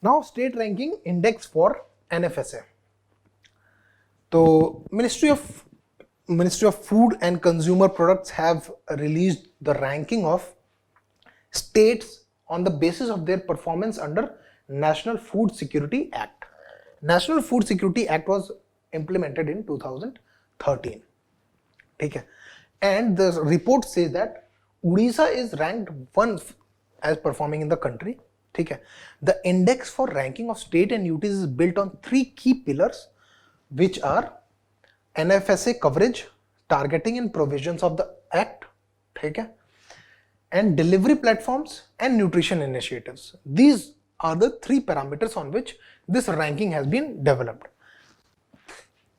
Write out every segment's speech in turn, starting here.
Now state ranking index for NFSA. तो Ministry of Food and Consumer Products have released the ranking of states on the basis of their performance under National Food Security Act. National Food Security Act was implemented in 2013. ठीक है, and the report says that Odisha is ranked 1 as performing in the country. ठीक है, the index for ranking of state and UTs is built on 3 key pillars, which are NFSA coverage, targeting and provisions of the act, ठीक है, and delivery platforms and nutrition initiatives. These are the 3 parameters on which this ranking has been developed.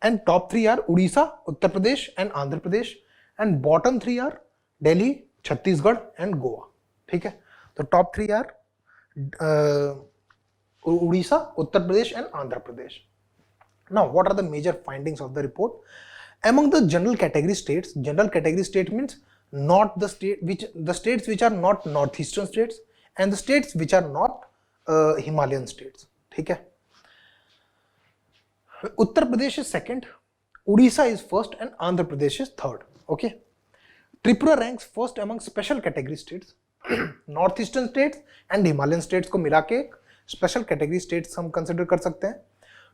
And top 3 are Odisha, Uttar Pradesh and Andhra Pradesh, and bottom 3 are Delhi, Chhattisgarh and Goa. ठीक है, तो top 3 are Odisha, Uttar Pradesh and Andhra Pradesh. Now, what are the major findings of the report? Among the general category states means not the states which are not northeastern states and the states which are not Himalayan states. ठीक है, Uttar Pradesh is second, Odisha is first and Andhra Pradesh is third. Okay, Tripura ranks first among special category states. Northeastern states and Himalayan states को मिला के special category states हम consider कर सकते हैं.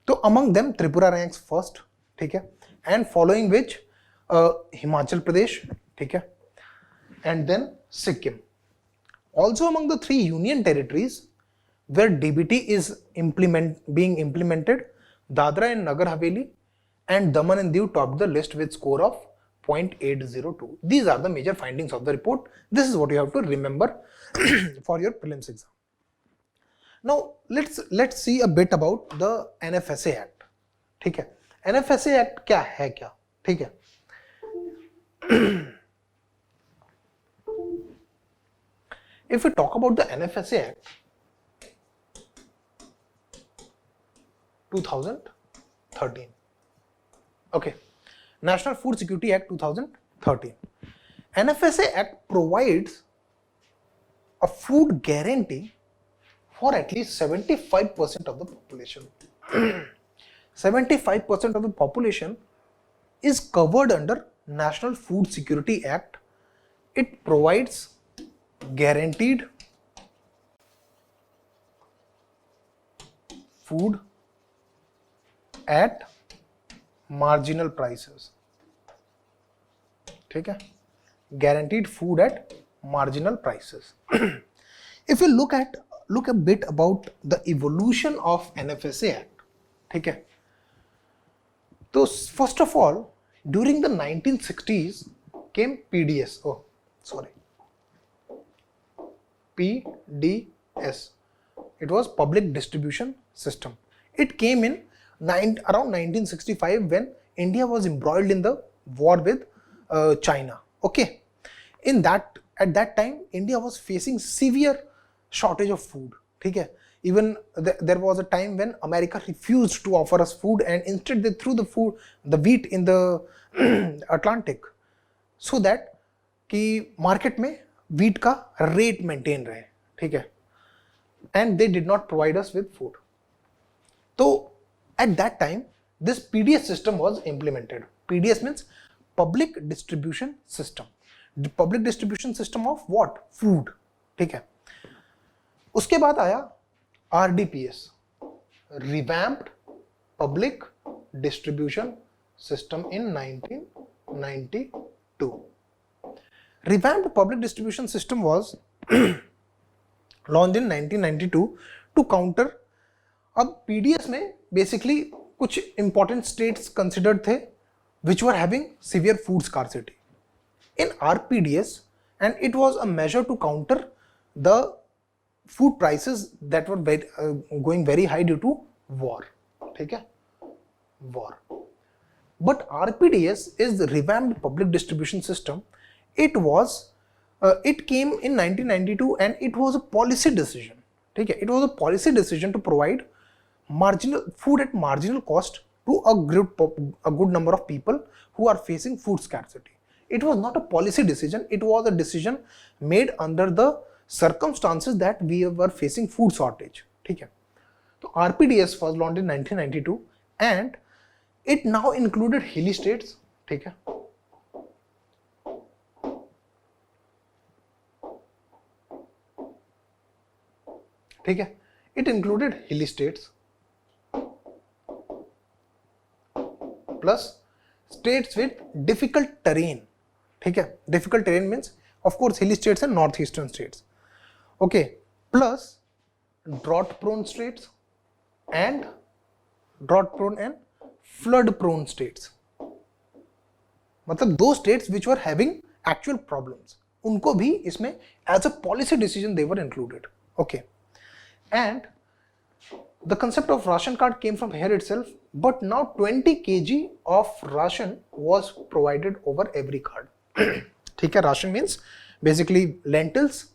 तो among them Tripura ranks first, ठीक है, and following which Himachal Pradesh, ठीक है, and then Sikkim. Also among the 3 union territories where DBT is being implemented, Dadra and Nagar Haveli and Daman and Diu topped the list with score of 0.802. These are the major findings of the report. This is what you have to remember for your prelims exam. Now let's see a bit about the NFSA Act. ठीक है, NFSA Act क्या है क्या? ठीक है, if we talk about the NFSA Act 2013, okay, National Food Security Act 2013. NFSA Act provides a food guarantee for at least 75% of the population. 75% of the population is covered under National Food Security Act. It provides guaranteed food at marginal prices. ठीक है, guaranteed food at marginal prices. If you look a bit about the evolution of NFSA Act, ठीक है, तो first of all during the 1960s came PDS. Oh, sorry, PDS. It was Public Distribution System. It came in around 1965 when India was embroiled in the war with China. Okay, at that time India was facing severe shortage of food. ठीक है, even there was a time when America refused to offer us food and instead they threw the wheat in the Atlantic so that कि market में wheat का rate maintain रहे. ठीक है, and they did not provide us with food. So at that time this PDS system was implemented. PDS means Public Distribution System. The Public Distribution System of what? Food. ठीक है, उसके बाद आया RDPS, Revamped Public Distribution System in 1992. Revamped Public Distribution System was launched in 1992 to counter. अब PDS में basically कुछ important states considered थे which were having severe food scarcity. In RPDS, and it was a measure to counter the food prices that were going very high due to war. ठीक है, war. But RPDS is the revamped public distribution system. It came in 1992 and it was a policy decision. ठीक है, it was a policy decision to provide marginal food at marginal cost to a good number of people who are facing food scarcity. It was not a policy decision, it was a decision made under the circumstances that we were facing food shortage. ठीक है, तो RPDS was launched in 1992 and it now included hilly states, ठीक है, ठीक है, it included hilly states plus states with difficult terrain, ठीक है, difficult terrain means of course hilly states and northeastern states, okay, plus drought prone states and drought prone and flood prone states, मतलब दो states which were having actual problems, उनको भी इसमें as a policy decision they were included, okay, and the concept of ration card came from here itself, but now 20 kg of ration was provided over every card. ठीक है, ration means basically lentils,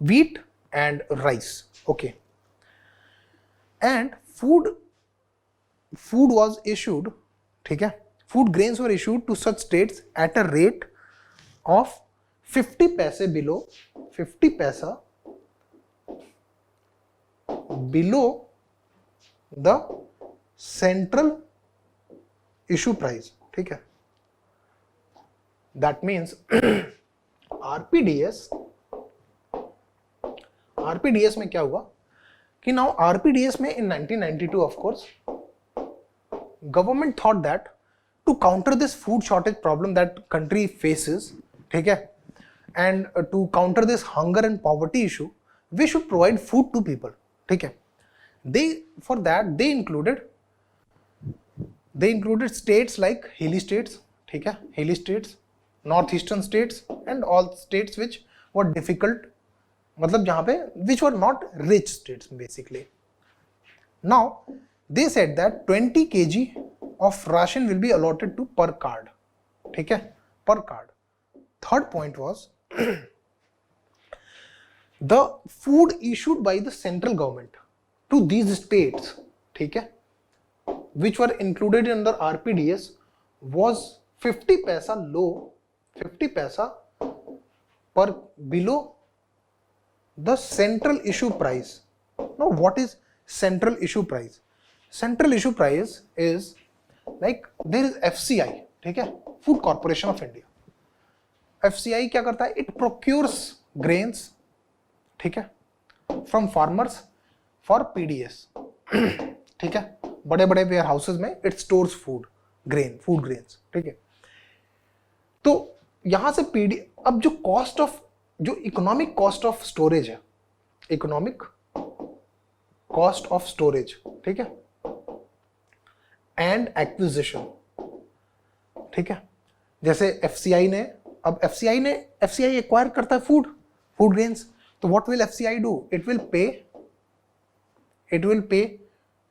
wheat and rice, okay, and food was issued, ठीक है, food grains were issued to such states at a rate of 50 paise below 50 paisa below the central issue price, ठीक है, that means RPDS में क्या हुआ कि now RPDS में in 1992 of course government thought that to counter this food shortage problem that country faces, ठीक है, and to counter this hunger and poverty issue we should provide food to people, ठीक है, for that they included states like hilly states, ठीक है, hilly states, northeastern states and all states which were difficult, मतलब जहाँ पे which were not rich states basically. Now they said that 20 kg of ration will be allotted to per card, ठीक है, per card. Third point was the food issued by the central government to these states, ठीक है, which were included under RPDS was 50 paisa low, 50 paisa per below the central issue price. Now what is central issue price? Central issue price is like there is FCI, ठीक है, Food Corporation of India. FCI क्या करता है? It procures grains, ठीक है, from farmers for PDS, ठीक है, बड़े बड़े वेयर हाउसेज में it stores food grains, ठीक है. तो यहां से पीडी अब जो इकोनॉमिक कॉस्ट ऑफ स्टोरेज है, इकोनॉमिक कॉस्ट ऑफ स्टोरेज, ठीक है, एंड एक्विजिशन, ठीक है, जैसे एफसीआई ने एक्वायर करता है फूड ग्रेन्स, तो what will FCI do? It will pay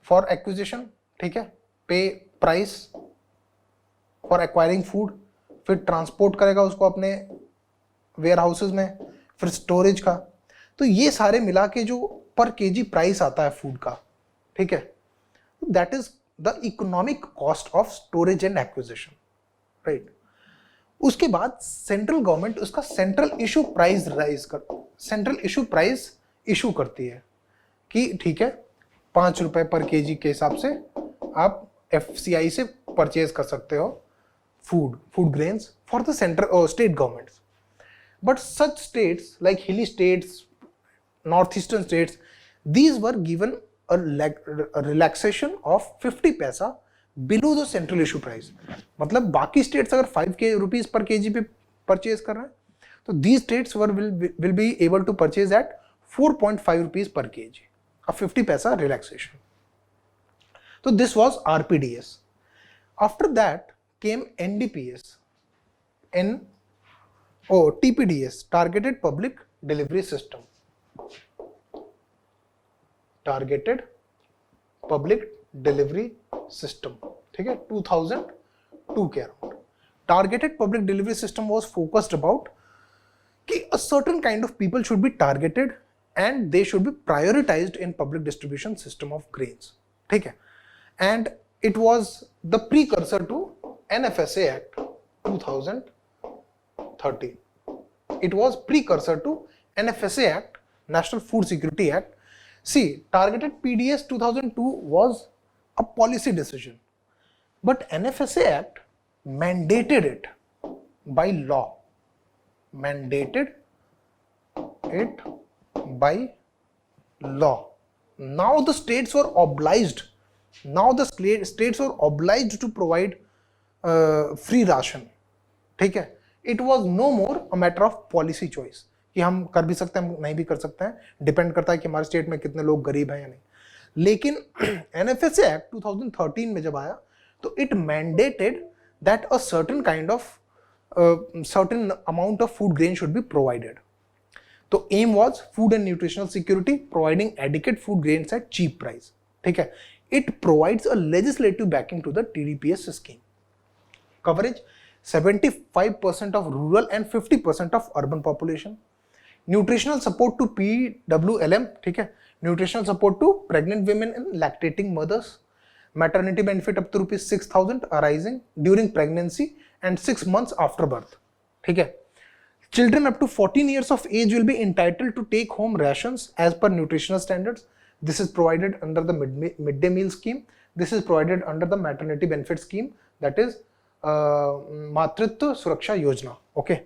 for acquisition, ठीक है, पे प्राइस फॉर एक्वायरिंग फूड, फिर ट्रांसपोर्ट करेगा उसको अपने वेयर हाउसेज में, फिर स्टोरेज का. तो ये सारे मिला के जो पर केजी प्राइस आता है फूड का, ठीक है, that is the economic cost of storage and acquisition, right. उसके बाद सेंट्रल गवर्नमेंट उसका सेंट्रल इशू प्राइस इशू करती है कि ठीक है 5 रुपए पर केजी के हिसाब से आप एफसीआई से परचेज कर सकते हो food grains for the state governments. But such states like hilly states, northeastern states, these were given a relaxation of 50 paisa below the central issue price. मतलब बाकी states अगर 5 rupees per kg पे purchase कर रहे हैं, तो these states will be able to purchase at 4.5 rupees per kg, a 50 paisa relaxation. So this was RPDS. After that came NDPS, TPDS, Targeted Public Delivery System. Targeted Public Delivery System, ठीक है, 2002 के around. Targeted Public Delivery System was focused about कि a certain kind of people should be targeted and they should be prioritized in public distribution system of grains, ठीक है, and it was the precursor to NFSA Act 2013. It was precursor to NFSA Act, National Food Security Act, See, targeted PDS 2002 was a policy decision, but NFSA Act mandated it by law. Mandated it by law. Now the states were obliged. Now the states were obliged to provide free ration. ठीक है? It was no more a matter of policy choice कि हम कर भी सकते हैं, नहीं भी कर सकते हैं, डिपेंड करता है कि हमारे स्टेट में कितने लोग गरीब हैं या नहीं. लेकिन NFSA Act 2013 में जब आया तो it mandated that a certain kind of certain amount of food grain should be provided. तो aim was food and nutritional security, providing adequate food grains at cheap price. ठीक है? It provides a legislative backing to the TDPS scheme. Coverage 75% of rural and 50% of urban population. Nutritional support to PWLM, ठीक है? Nutritional support to pregnant women and lactating mothers. Maternity benefit up to ₹6,000 arising during pregnancy and 6 months after birth. ठीक है? Children up to 14 years of age will be entitled to take home rations as per nutritional standards. This is provided under the midday meal scheme. This is provided under the maternity benefit scheme, that is Matritva Suraksha Yojana. Okay.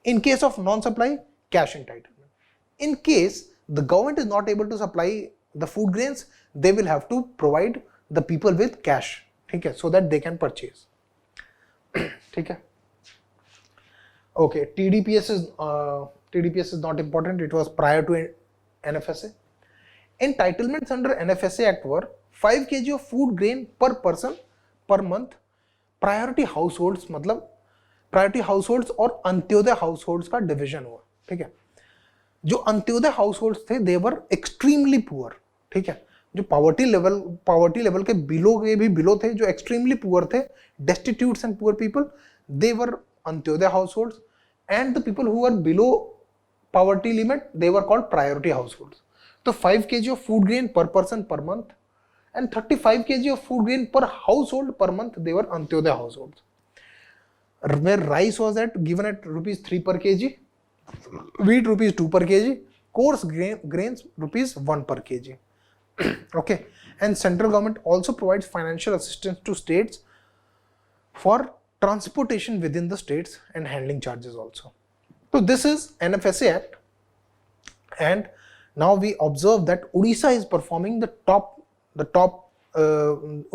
In case of non-supply, cash entitlement. In case the government is not able to supply the food grains, they will have to provide the people with cash. ठीक है? So that they can purchase. ठीक है? Okay. TDPS is not important. It was prior to NFSA. Entitlements under NFSA Act were 5 kg of food grain per person per month. Priority households मतलब priority households और Antyodaya households का division हुआ. ठीक है? जो Antyodaya households थे दे वर एक्सट्रीमली पुअर. ठीक है? जो पावर्टी लेवल के भी बिलो थे, जो एक्सट्रीमली पुअर थे, डेस्टिट्यूट्स and poor people, they were Antyodaya households, and the people who were below poverty limit they were called priority households. तो 5 kg of food grain per person per month and 35 kg of food grain per household per month, they were Antyodaya households. Where rice was given at ₹3 per kg, wheat ₹2 per kg, coarse grains ₹1 per kg. Okay, and central government also provides financial assistance to states for transportation within the states and handling charges also. So this is NFSA Act, and now we observe that Odisha is performing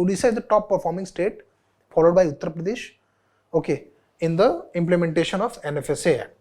Odisha is the top performing state, followed by Uttar Pradesh, okay, in the implementation of NFSA Act.